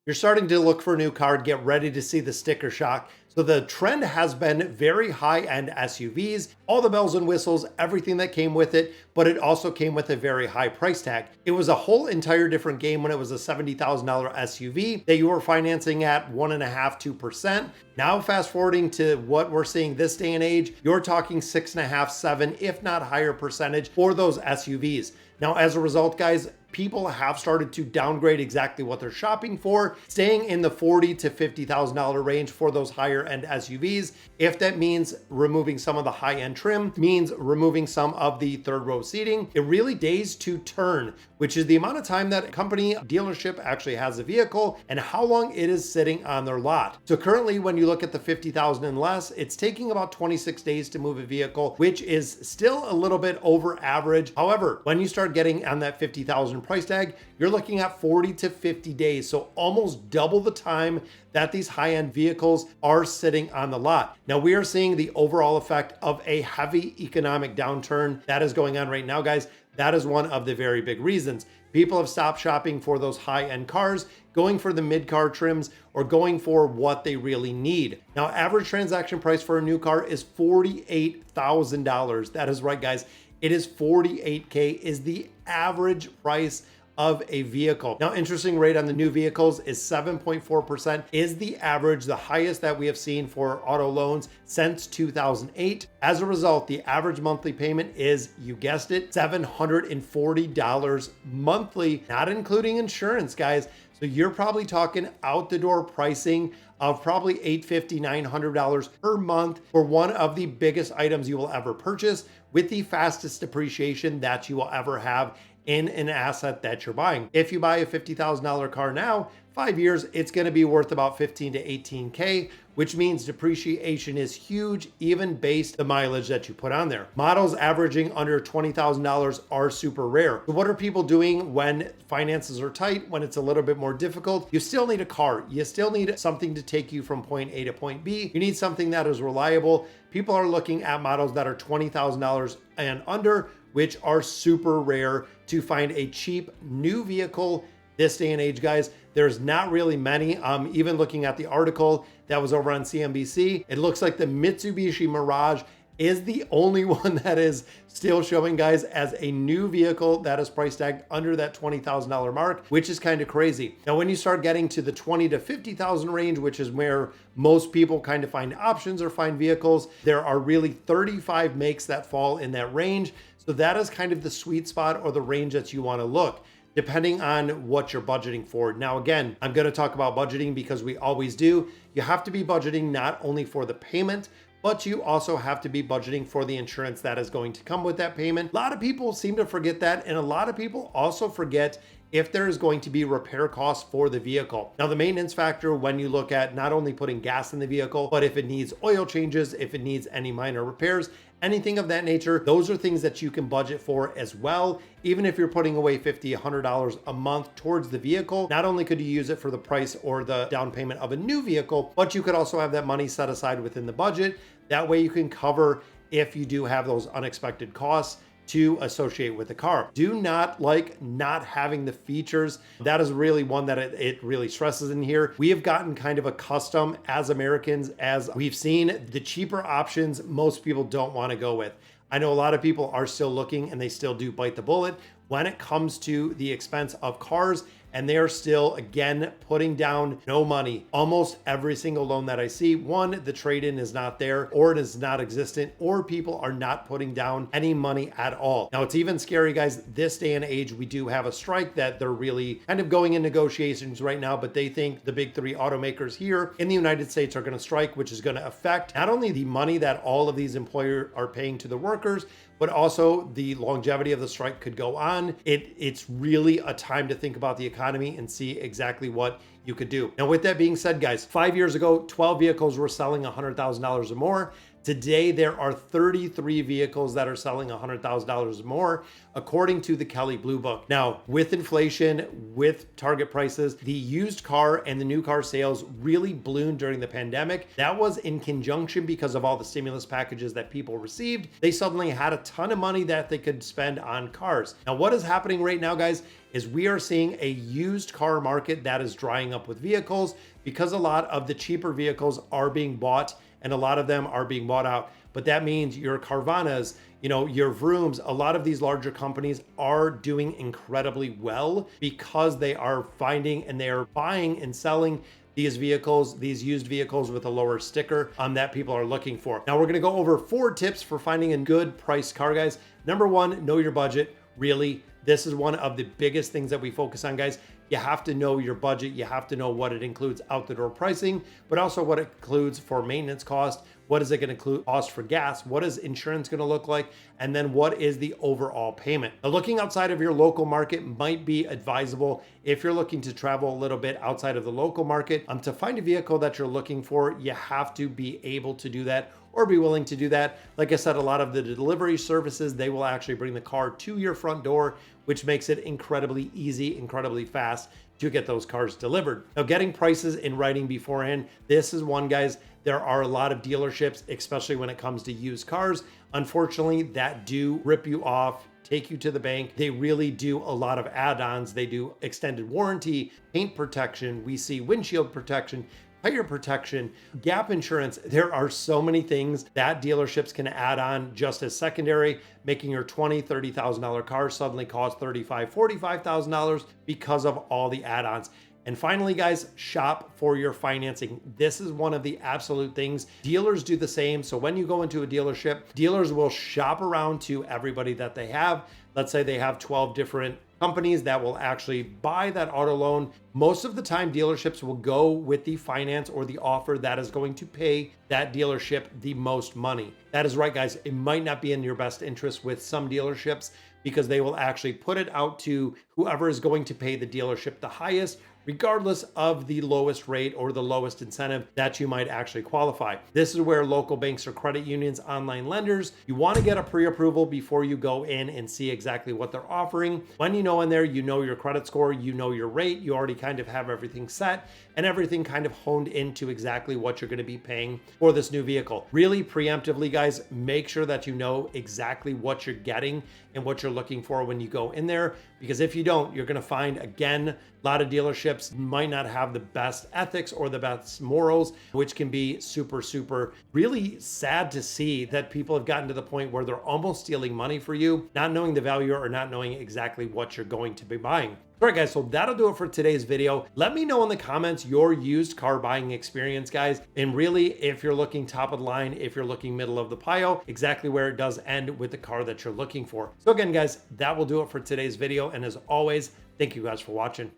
You're starting to look for a new car, get ready to see the sticker shock. So the trend has been very high-end SUVs, all the bells and whistles, everything that came with it, but it also came with a very high price tag. It was a whole entire different game when it was a $70,000 SUV that you were financing at 1.5%, 2%. Now fast forwarding to what we're seeing this day and age, you're talking 6.5, 7, if not higher percentage for those SUVs. Now, as a result, guys, people have started to downgrade exactly what they're shopping for, staying in the $40,000 to $50,000 range for those higher end SUVs. If that means removing some of the high end trim, means removing some of the third row seating, it really days to turn, which is the amount of time that a company dealership actually has a vehicle and how long it is sitting on their lot. So currently, when you look at the 50,000 and less, it's taking about 26 days to move a vehicle, which is still a little bit over average. However, when you start getting on that 50,000 price tag, you're looking at 40 to 50 days. So almost double the time that these high-end vehicles are sitting on the lot. Now we are seeing the overall effect of a heavy economic downturn that is going on right now, guys. That is one of the very big reasons. People have stopped shopping for those high-end cars, going for the mid-car trims, or going for what they really need. Now, average transaction price for a new car is $48,000. That is right, guys. It is 48K is the average price of a vehicle. Now, interesting rate on the new vehicles is 7.4% is the average, the highest that we have seen for auto loans since 2008. As a result, the average monthly payment is, you guessed it, $740 monthly, not including insurance, guys. So you're probably talking out the door pricing of probably $850, $900 per month for one of the biggest items you will ever purchase with the fastest depreciation that you will ever have in an asset that you're buying. If you buy a $50,000 car now, 5 years, it's going to be worth about 15 to 18K, which means depreciation is huge, even based the mileage that you put on there. Models averaging under $20,000 are super rare. So what are people doing when finances are tight, when it's a little bit more difficult? You still need a car. You still need something to take you from point A to point B. You need something that is reliable. People are looking at models that are $20,000 and under, which are super rare to find a cheap new vehicle this day and age, guys. There's not really many. Even looking at the article that was over on CNBC, it looks like the Mitsubishi Mirage is the only one that is still showing, guys, as a new vehicle that is price tagged under that $20,000 mark, which is kind of crazy. Now, when you start getting to the 20 to 50,000 range, which is where most people kind of find options or find vehicles, there are really 35 makes that fall in that range. So that is kind of the sweet spot or the range that you want to look, depending on what you're budgeting for. Now, again, I'm going to talk about budgeting because we always do. You have to be budgeting not only for the payment, but you also have to be budgeting for the insurance that is going to come with that payment. A lot of people seem to forget that, and a lot of people also forget if there is going to be repair costs for the vehicle. Now, the maintenance factor, when you look at not only putting gas in the vehicle, but if it needs oil changes, if it needs any minor repairs, anything of that nature, those are things that you can budget for as well. Even if you're putting away $50, $100 a month towards the vehicle, not only could you use it for the price or the down payment of a new vehicle, but you could also have that money set aside within the budget. That way you can cover if you do have those unexpected costs to associate with the car. Do not like not having the features. That is really one that it really stresses in here. We have gotten kind of accustomed as Americans, as we've seen the cheaper options most people don't want to go with. I know a lot of people are still looking and they still do bite the bullet when it comes to the expense of cars, and they are still, again, putting down no money. Almost every single loan that I see, one, the trade-in is not there, or it is not existent, or people are not putting down any money at all. Now, it's even scary, guys. This day and age, we do have a strike that they're really kind of going in negotiations right now, but they think the big three automakers here in the United States are going to strike, which is going to affect not only the money that all of these employers are paying to the workers, but also the longevity of the strike could go on. It's really a time to think about the economy and see exactly what you could do. Now, with that being said, guys, 5 years ago, 12 vehicles were selling $100,000 or more. Today, there are 33 vehicles that are selling $100,000 more, according to the Kelley Blue Book. Now, with inflation, with target prices, the used car and the new car sales really ballooned during the pandemic. That was in conjunction because of all the stimulus packages that people received. They suddenly had a ton of money that they could spend on cars. Now, what is happening right now, guys, is we are seeing a used car market that is drying up with vehicles because a lot of the cheaper vehicles are being bought and a lot of them are being bought out. But that means your Carvanas, your Vrooms, a lot of these larger companies are doing incredibly well because they are finding and they are buying and selling these vehicles, these used vehicles with a lower sticker that people are looking for. Now we're gonna go over 4 tips for finding a good price car, guys. Number 1, know your budget. Really, this is one of the biggest things that we focus on, guys. You have to know your budget. You have to know what it includes out the door pricing, but also what it includes for maintenance cost. What is it going to include cost for gas? What is insurance going to look like? And then what is the overall payment? Now, looking outside of your local market might be advisable if you're looking to travel a little bit outside of the local market. To find a vehicle that you're looking for, you have to be able to do that or be willing to do that. Like I said, a lot of the delivery services, they will actually bring the car to your front door, which makes it incredibly easy, incredibly fast to get those cars delivered. Now, getting prices in writing beforehand, this is one, guys. There are a lot of dealerships, especially when it comes to used cars, unfortunately, that do rip you off, take you to the bank. They really do a lot of add-ons. They do extended warranty, paint protection. We see windshield protection, tire protection, gap insurance. There are so many things that dealerships can add on just as secondary, making your $20,000, $30,000 car suddenly cost $35,000, $45,000 because of all the add-ons. And finally, guys, shop for your financing. This is one of the absolute things. Dealers do the same. So when you go into a dealership, dealers will shop around to everybody that they have. Let's say they have 12 different companies that will actually buy that auto loan. Most of the time, dealerships will go with the finance or the offer that is going to pay that dealership the most money. That is right, guys. It might not be in your best interest with some dealerships because they will actually put it out to whoever is going to pay the dealership the highest, regardless of the lowest rate or the lowest incentive that you might actually qualify. This is where local banks or credit unions, online lenders, you want to get a pre-approval before you go in and see exactly what they're offering. When you know in there, you know your credit score, you know your rate, you already kind of have everything set and everything kind of honed into exactly what you're going to be paying for this new vehicle. Really preemptively, guys, make sure that you know exactly what you're getting and what you're looking for when you go in there, because if you don't, you're going to find, again, a lot of dealerships might not have the best ethics or the best morals, which can be super, super really sad to see that people have gotten to the point where they're almost stealing money for you, not knowing the value or not knowing exactly what you're going to be buying. All right, guys, so that'll do it for today's video. Let me know in the comments your used car buying experience, guys. And really, if you're looking top of the line, if you're looking middle of the pile, exactly where it does end with the car that you're looking for. So again, guys, that will do it for today's video. And as always, thank you guys for watching.